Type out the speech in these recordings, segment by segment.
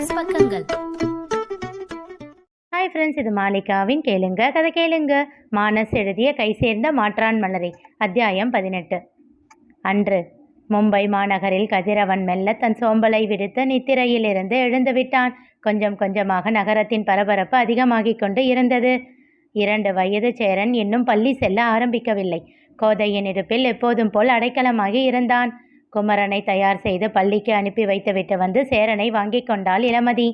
மானஸ் பக்கங்கள். Hi friends, இது மாலிகாவின் கேளுங்க கதை கேளுங்க. மானஸ் எழுதிய கை சேர்ந்த மாற்றான் மலரை அத்தியாயம் 18. அன்று மும்பை மாநகரில் கதிரவன் மெல்ல தன் சோம்பலை விடுத்து நித்திரையிலிருந்து எழுந்து விட்டான். கொஞ்சம் கொஞ்சமாக நகரத்தின் பரபரப்பு அதிகமாகிக் கொண்டு இருந்தது. 2 வயது சேரன் இன்னும் பள்ளி செல்ல ஆரம்பிக்கவில்லை. கோதையின் இடுப்பில் எப்போதும் போல் அடைக்கலமாகி இருந்தான். குமரனை தயார் செய்து பள்ளிக்கு அனுப்பி வைத்துவிட்டு வந்து சேரனை வாங்கி கொண்டாள் இளமதி.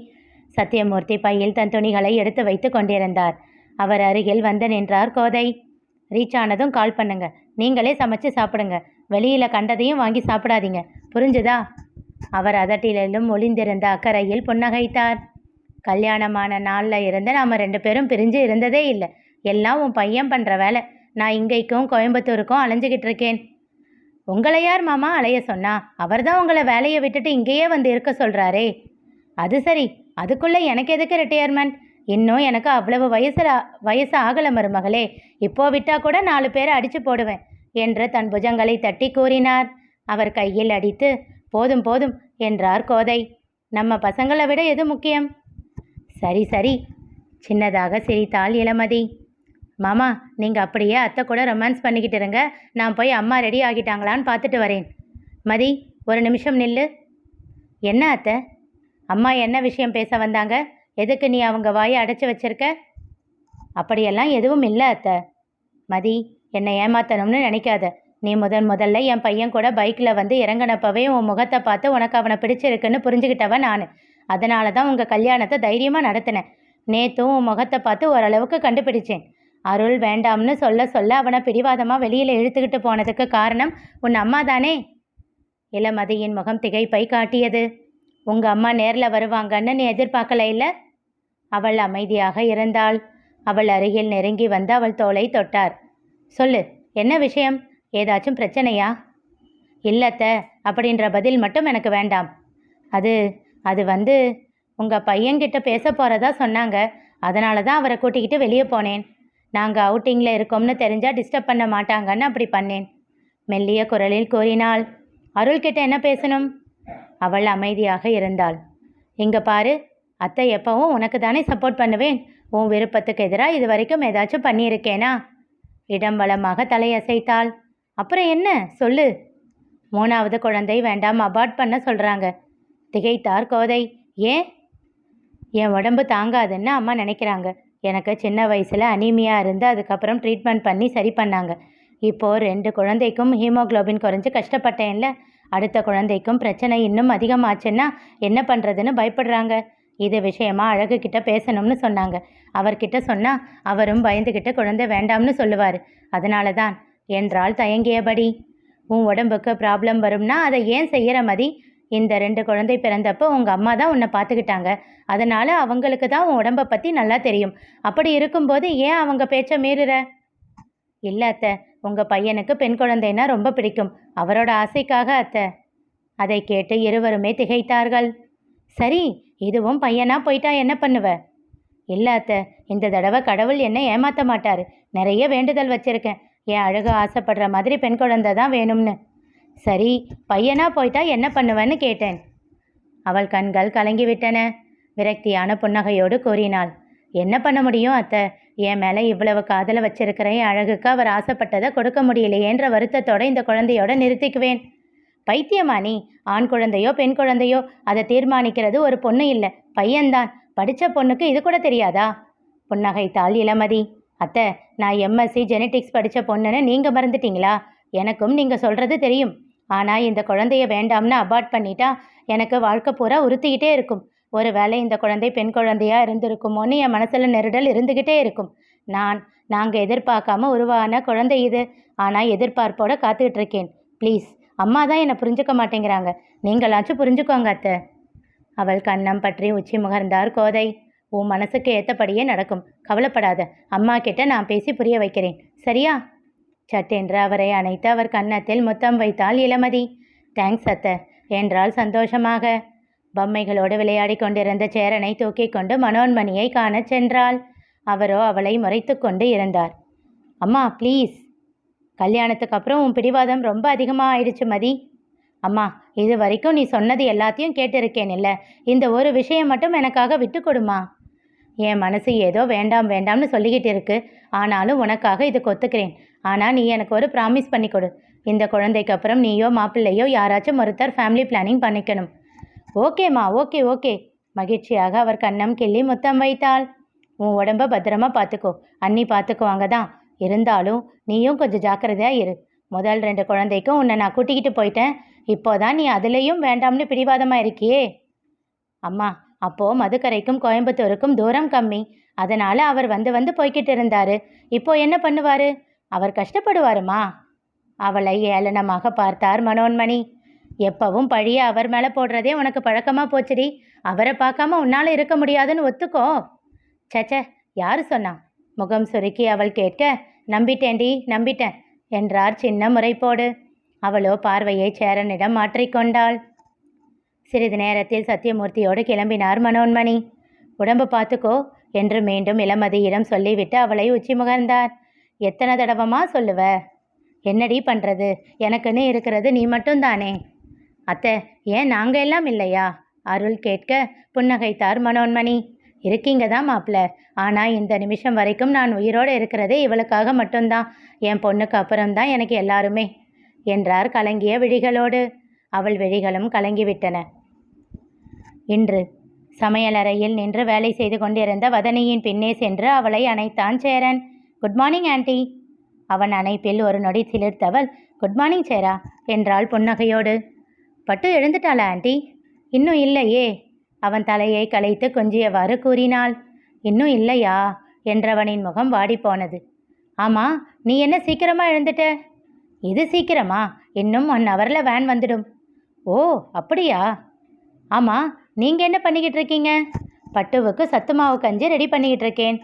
சத்தியமூர்த்தி பையில் தன் துணிகளை எடுத்து வைத்து கொண்டிருந்தார். அவர் அருகில் வந்து நின்றார் கோதை. ரீச் ஆனதும் கால் பண்ணுங்க, நீங்களே சமைச்சு சாப்பிடுங்க, வெளியில் கண்டதையும் வாங்கி சாப்பிடாதீங்க, புரிஞ்சுதா? அவர் அதட்டிலும் ஒளிந்திருந்த அக்கறையில் புன்னகைத்தார். கல்யாணமான நாளில் இருந்து நாம் 2 பேரும் பிரிஞ்சு இருந்ததே இல்லை. எல்லாம் உன் பையன் பண்ணுற வேலை. நான் இங்கேக்கும் கோயம்புத்தூருக்கும் அலைஞ்சிக்கிட்டு இருக்கேன். உங்களை யார் மாமா அலைய சொன்னா? அவர் தான் உங்களை வேலையை விட்டுட்டு இங்கேயே வந்து இருக்க சொல்கிறாரே. அது சரி, அதுக்குள்ளே எனக்கு எதுக்கு ரிட்டையர்மெண்ட்? இன்னும் எனக்கு அவ்வளவு வயசு ஆகலை மருமகளே. இப்போ விட்டால் கூட 4 பேரை அடித்து போடுவேன் என்று தன் புஜங்களை தட்டி கூறினார். அவர் கையில் அடித்து போதும் போதும் என்றார் கோதை. நம்ம பசங்களை விட எது முக்கியம்? சரி சரி, சின்னதாக சிரித்தாள் இளமதி. மாமா, நீங்கள் அப்படியே அத்தை கூட ரொமான்ஸ் பண்ணிக்கிட்டு இருங்க. நான் போய் அம்மா ரெடி ஆகிட்டாங்களான்னு பார்த்துட்டு வரேன். மதி, ஒரு நிமிஷம் நில்லு. என்ன அத்தை? அம்மா என்ன விஷயம் பேச வந்தாங்க? எதுக்கு நீ அவங்க வாயை அடைச்சி வச்சிருக்க? அப்படியெல்லாம் எதுவும் இல்லை அத்தை. மதி, என்னை ஏமாத்தணும்னு நினைக்காத. நீ முதல்ல என் பையன் கூட பைக்கில் வந்து இறங்கினப்பவே உன் முகத்தை பார்த்து உனக்கு அவனை பிடிச்சிருக்குன்னு புரிஞ்சுக்கிட்டவன் நான். அதனால தான் உங்கள் கல்யாணத்தை தைரியமாக நடத்தினேன். நேற்றும் உன் முகத்தை பார்த்து ஓரளவுக்கு கண்டுபிடிச்சேன். அருள் வேண்டாம்னு சொல்ல அவனை பிடிவாதமாக வெளியில் இழுத்துக்கிட்டு போனதுக்கு காரணம் உன் அம்மா தானே? இளமதியின் முகம் திகைப்பை காட்டியது. உங்கள் அம்மா நேரில் வருவாங்கன்னு நீ எதிர்பார்க்கல இல்லை? அவள் அமைதியாக இருந்தாள். அவள் அருகில் நெருங்கி வந்து அவள் தோளை தொட்டார். சொல்லு, என்ன விஷயம்? ஏதாச்சும் பிரச்சனையா? இல்லத்த, அப்படின்ற பதில் மட்டும் எனக்கு வேண்டாம். அது வந்து உங்கள் பையன்கிட்ட பேச போகிறதா சொன்னாங்க. அதனால தான் அவரை கூட்டிக்கிட்டு வெளியே போனேன். நாங்கள் அவுட்டிங்கில் இருக்கோம்னு தெரிஞ்சால் டிஸ்டர்ப் பண்ண மாட்டாங்கன்னு அப்படி பண்ணேன். மெல்லிய குரலில் கூறினாள். அருள்கிட்ட என்ன பேசணும்? அவள் அமைதியாக இருந்தாள். இங்கே பாரு, அத்தை எப்பவும் உனக்கு தானே சப்போர்ட் பண்ணுவேன். உன் விருப்பத்துக்கு எதிராக இது வரைக்கும் ஏதாச்சும் பண்ணியிருக்கேனா? இடம் வளமாக தலையசைத்தாள். அப்புறம் என்ன சொல்லு. 3வது குழந்தை வேண்டாம், அபார்ட் பண்ண சொல்கிறாங்க. திகைத்தார் கோதை. ஏன்? என் உடம்பு தாங்காதுன்னு அம்மா நினைக்கிறாங்க. எனக்கு சின்ன வயசில் அனீமியா இருந்து அதுக்கப்புறம் ட்ரீட்மெண்ட் பண்ணி சரி பண்ணாங்க. இப்போது 2 குழந்தைக்கும் ஹீமோக்ளோபின் குறைஞ்சு கஷ்டப்பட்டேன்ல. அடுத்த குழந்தைக்கும் பிரச்சனை இன்னும் அதிகமாச்சுன்னா என்ன பண்ணுறதுன்னு பயப்படுறாங்க. இது விஷயமா அழகுக்கிட்ட பேசணும்னு சொன்னாங்க. அவர்கிட்ட சொன்னால் அவரும் பயந்துக்கிட்டு குழந்தை வேண்டாம்னு சொல்லுவார். அதனால தான் என்றால் தயங்கியபடி. உன் உடம்புக்கு ப்ராப்ளம் வரும்னா அதை ஏன் செய்கிற மதி? இந்த 2 குழந்தை பிறந்தப்போ உங்கள் அம்மா தான் உன்னை பார்த்துக்கிட்டாங்க. அதனால் அவங்களுக்கு தான் உன் உடம்பை பற்றி நல்லா தெரியும். அப்படி இருக்கும்போது ஏன் அவங்க பேச்சை மீறுற? இல்லை அத்தை, உங்கள் பையனுக்கு பெண் குழந்தைன்னா ரொம்ப பிடிக்கும். அவரோட ஆசைக்காக அத்தை. அதை கேட்டு இருவருமே திகைத்தார்கள். சரி, இதுவும் பையனா போயிட்டா என்ன பண்ணுவ? இல்லை அத்தை, இந்த தடவை கடவுள் என்னை ஏமாற்ற மாட்டார். நிறைய வேண்டுதல் வச்சுருக்கேன். என் அழகு ஆசைப்படுற மாதிரி பெண் குழந்தை தான் வேணும்னு. சரி, பையனா போயிட்டா என்ன பண்ணுவேன்னு கேட்டேன். அவள் கண்கள் கலங்கிவிட்டன. விரக்தியான புன்னகையோடு கூறினாள். என்ன பண்ண முடியும் அத்தை? என் மேலே இவ்வளவு காதலை வச்சிருக்கிற என் அழகுக்கு அவர் ஆசைப்பட்டதை கொடுக்க முடியலையேன்ற வருத்தத்தோடு இந்த குழந்தையோட நிறுத்திக்குவேன். பைத்தியமா நீ? ஆண் குழந்தையோ பெண் குழந்தையோ அதை தீர்மானிக்கிறது ஒரு பொண்ணு இல்லை, பையன்தான். படித்த பொண்ணுக்கு இது கூட தெரியாதா? புன்னகைத்தாள் இளமதி. அத்தை, நான் எம்எஸ்சி ஜெனட்டிக்ஸ் படித்த பொண்ணுன்னு நீங்கள் மறந்துட்டீங்களா? எனக்கும் நீங்கள் சொல்கிறது தெரியும். ஆனால் இந்த குழந்தைய வேண்டாம்னு அபார்ட் பண்ணிட்டா எனக்கு வாழ்க்கை பூரா உறுத்திக்கிட்டே இருக்கும். ஒரு வேளை இந்த குழந்தை பெண் குழந்தையாக இருந்திருக்குமோன்னு என் மனசில் நெருடல் இருந்துக்கிட்டே இருக்கும். நாங்கள் எதிர்பார்க்காம உருவான குழந்தை இது. ஆனால் எதிர்பார்ப்போடு காத்துக்கிட்டு இருக்கேன். ப்ளீஸ், அம்மா தான் என்னை புரிஞ்சுக்க மாட்டேங்கிறாங்க. நீங்களாச்சும் புரிஞ்சுக்கோங்க அத்தை. அவள் கன்னம் பற்றி உச்சி முகர்ந்தார் கோதை. உன் மனசுக்கு ஏற்றபடியே நடக்கும், கவலைப்படாத. அம்மா கிட்ட நான் பேசி புரிய வைக்கிறேன், சரியா? சட்டென்று அவரை அணைத்து அவர் கன்னத்தில் முத்தம் வைத்தாள் இளமதி. தேங்க்ஸ் அத்தை என்றாள் சந்தோஷமாக. பொம்மைகளோடு விளையாடி கொண்டிருந்த சேரனை தூக்கி கொண்டு மனோன்மணியை காணச் சென்றாள். அவரோ அவளை முறைத்து கொண்டு இருந்தார். அம்மா ப்ளீஸ். கல்யாணத்துக்கு அப்புறம் உன் பிடிவாதம் ரொம்ப அதிகமாக ஆயிடுச்சு மதி. அம்மா, இது வரைக்கும் நீ சொன்னது எல்லாத்தையும் கேட்டிருக்கேன் இல்லை, இந்த ஒரு விஷயம் மட்டும் எனக்காக விட்டு கொடுமா. என் மனசு ஏதோ வேண்டாம் வேண்டாம்னு சொல்லிக்கிட்டு இருக்கு. ஆனாலும் உனக்காக இதுக்கு ஒத்துக்கிறேன். ஆனால் நீ எனக்கு ஒரு ப்ராமிஸ் பண்ணி கொடு. இந்த குழந்தைக்கு அப்புறம் நீயோ மாப்பிள்ளையோ யாராச்சும் ஒருத்தர் ஃபேமிலி பிளானிங் பண்ணிக்கணும். ஓகேம்மா, ஓகே ஓகே. மகிழ்ச்சியாக அவர் கன்னம் கிள்ளி முத்தம் வைத்தாள். உன் உடம்ப பத்திரமா பார்த்துக்கோ, அண்ணி பார்த்துக்குவாங்க தான். இருந்தாலும் நீயும் கொஞ்சம் ஜாக்கிரதையாக இரு. முதல் 2 குழந்தைக்கும் உன்னை நான் கூட்டிக்கிட்டு போயிட்டேன். இப்போதான் நீ அதுலேயும் வேண்டாம்னு பிடிவாதமாக இருக்கியே. அம்மா, அப்போது மதுக்கரைக்கும் கோயம்புத்தூருக்கும் தூரம் கம்மி. அதனால் அவர் வந்து வந்து போய்கிட்டு இருந்தார். இப்போ என்ன பண்ணுவார்? அவர் கஷ்டப்படுவாருமா. அவளை ஏளனமாக பார்த்தார் மனோன்மணி. எப்பவும் பழிய அவர் மேலே போடுறதே உனக்கு பழக்கமாக போச்சுடி. அவரை பார்க்காம உன்னால் இருக்க முடியாதுன்னு ஒத்துக்கோ. சச்ச, யார் சொன்னா? முகம் சுருக்கி அவள் கேட்க, நம்பிட்டேன்டி, நம்பிட்டேன் என்றார் சின்ன முறைப்போடு. அவளோ பார்வையை சேரனிடம் மாற்றிக்கொண்டாள். சிறிது நேரத்தில் சத்தியமூர்த்தியோடு கிளம்பினார் மனோன்மணி. உடம்பு பார்த்துக்கோ என்று மீண்டும் இளமதியிடம் சொல்லிவிட்டு அவளை உச்சி முகர்ந்தார். எத்தனை தடவமா சொல்லுவ? என்னடி பண்ணுறது, எனக்குன்னு இருக்கிறது நீ மட்டும்தானே. அத்தை, ஏன் நாங்கள் எல்லாம் இல்லையா? அருள் கேட்க புன்னகைத்தார் மனோன்மணி. இருக்கீங்க தான் மாப்பிள்ள. ஆனால் இந்த நிமிஷம் வரைக்கும் நான் உயிரோடு இருக்கிறதே இவளுக்காக மட்டும்தான். என் பொண்ணுக்கு அப்புறம்தான் எனக்கு எல்லாருமே என்றார் கலங்கிய விழிகளோடு. அவள் விழிகளும் கலங்கிவிட்டன. இன்று சமையலறையில் நின்று வேலை செய்து கொண்டிருந்த வதனியின் பின்னே சென்று அவளை அணைத்தான் சேரன். Good morning aunty. அவன் அணைப்பில் ஒரு நொடி சிலிர்த்தவள் குட் மார்னிங் சேரா என்றாள் புன்னகையோடு. பட்டு எழுந்துட்டாளா ஆண்டி? இன்னும் இல்லையே. அவன் தலையை கலைத்து கொஞ்சியவாறு கூறினாள். இன்னும் இல்லையா என்றவனின் முகம் வாடிப்போனது. ஆமாம், நீ என்ன சீக்கிரமாக எழுந்துட்ட? இது சீக்கிரமா? இன்னும் 1 ஹவரில் வேன் வந்துடும். ஓ அப்படியா? ஆமாம், நீங்கள் என்ன பண்ணிக்கிட்டு இருக்கீங்க? பட்டுவுக்கு சத்து மாவு கஞ்சி ரெடி பண்ணிக்கிட்டு இருக்கேன்.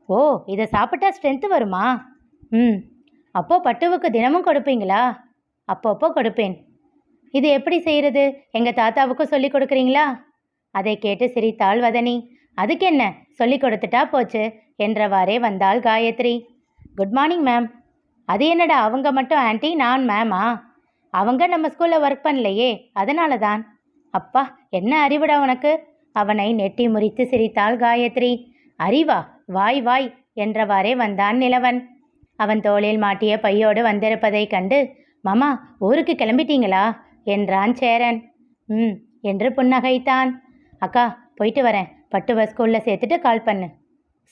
ஓ, இதை சாப்பிட்டா ஸ்ட்ரென்த்து வருமா? அப்போது பட்டுவுக்கு தினமும் கொடுப்பீங்களா? அப்பப்போ கொடுப்பேன். இது எப்படி செய்கிறது? எங்கள் தாத்தாவுக்கும் சொல்லி கொடுக்குறீங்களா? அதை கேட்டு சிரித்தாள் வதனி. அதுக்கு என்ன, சொல்லி கொடுத்துட்டா போச்சு என்றவாறே வந்தாள் காயத்ரி. Good morning ma'am. அது என்னடா அவங்க மட்டும் ஆண்டி, நான் மேமா? அவங்க நம்ம ஸ்கூலில் ஒர்க் பண்ணலையே, அதனால தான். அப்பா, என்ன அறிவுடா உனக்கு? அவனை நெட்டி முறித்து சிரித்தாள் காயத்ரி. அறிவா? வாய் வாய் என்றவாறே வந்தான் நிலவன். அவன் தோளில் மாட்டிய பையோடு வந்திருப்பதை கண்டு, மாமா ஊருக்கு கிளம்பிட்டீங்களா என்றான் சேரன். என்று புன்னகைத்தான். அக்கா, போயிட்டு வரேன். பட்டுவ ஸ்கூலில் சேர்த்துட்டு கால் பண்ணு.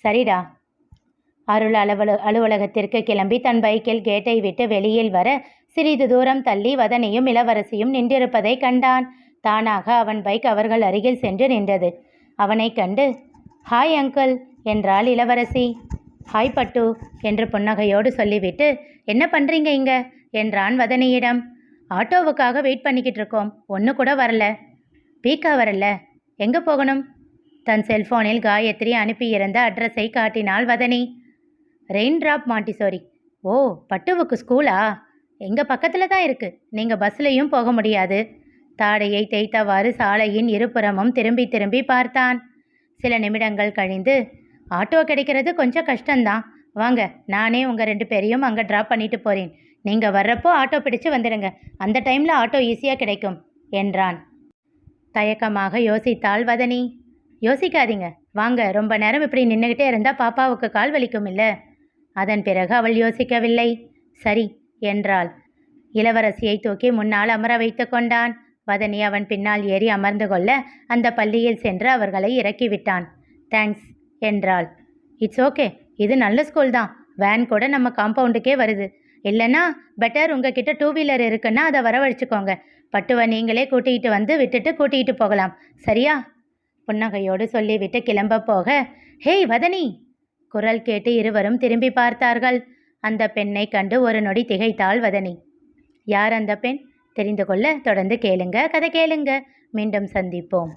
சரிடா. அருள் அலுவலகத்திற்கு கிளம்பி தன் பைக்கில் கேட்டை விட்டு வெளியில் வர சிறிது தூரம் தள்ளி வதனியும் இளவரசியும் நின்றிருப்பதை கண்டான். தானாக அவன் பைக் அவர்கள் அருகில் சென்று நின்றது. அவனை கண்டு ஹாய் அங்கிள் என்றாள் இளவரசி. ஹாய் பட்டு என்று புன்னகையோடு சொல்லிவிட்டு, என்ன பண்ணுறீங்க இங்கே என்றான் வதனியிடம். ஆட்டோவுக்காக வெயிட் பண்ணிக்கிட்டு இருக்கோம், ஒன்று கூட வரல. பீக்கா வரல? எங்கே போகணும்? தன் செல்போனில் காயத்ரி அனுப்பியிருந்த அட்ரஸை காட்டினாள் வதனி. Rain Drop Montessori. ஓ, பட்டுவுக்கு ஸ்கூலா? எங்கள் பக்கத்தில் தான் இருக்குது. நீங்கள் பஸ்லையும் போக முடியாது. தாடையை தேய்த்தவாறு சாலையின் இருபுறமும் திரும்பி திரும்பி பார்த்தான். சில நிமிடங்கள் கழிந்து, ஆட்டோ கிடைக்கிறது கொஞ்சம் கஷ்டம்தான். வாங்க, நானே உங்கள் 2 பேரையும் அங்கே ட்ராப் பண்ணிட்டு போகிறேன். நீங்கள் வர்றப்போ ஆட்டோ பிடிச்சு வந்துடுங்க. அந்த டைமில் ஆட்டோ ஈஸியாக கிடைக்கும் என்றான். தயக்கமாக யோசித்தாள் வதனி. யோசிக்காதீங்க, வாங்க. ரொம்ப நேரம் இப்படி நின்றுக்கிட்டே இருந்தால் பாப்பாவுக்கு கால் வலிக்கும் இல்லை? அதன் பிறகு அவள் யோசிக்கவில்லை. சரி என்றாள். இளவரசியை தூக்கி முன்னால் அமர வைத்து கொண்டான். வதனி அவன் பின்னால் ஏறி அமர்ந்து கொள்ள அந்த பள்ளியில் சென்று அவர்களை இறக்கிவிட்டான். தேங்க்ஸ் என்றாள். இட்ஸ் ஓகே, இது நல்ல ஸ்கூல் தான். வேன் கூட நம்ம காம்பவுண்டுக்கே வருது. இல்லைன்னா பெட்டர், உங்ககிட்ட 2 வீலர் இருக்குன்னா அதை வரவழைச்சிக்கோங்க. பட்டுவை நீங்களே கூட்டிகிட்டு வந்து விட்டுட்டு கூட்டிகிட்டு போகலாம், சரியா? புன்னகையோடு சொல்லிவிட்டு கிளம்ப போக, ஹேய் வதனி குரல் கேட்டு இருவரும் திரும்பி பார்த்தார்கள். அந்த பெண்ணை கண்டு ஒரு நொடி திகைத்தாள் வதனி. யார் அந்த பெண்? தெரிந்து கொள்ள தொடர்ந்து கேளுங்க, கதை கேளுங்க. மீண்டும் சந்திப்போம்.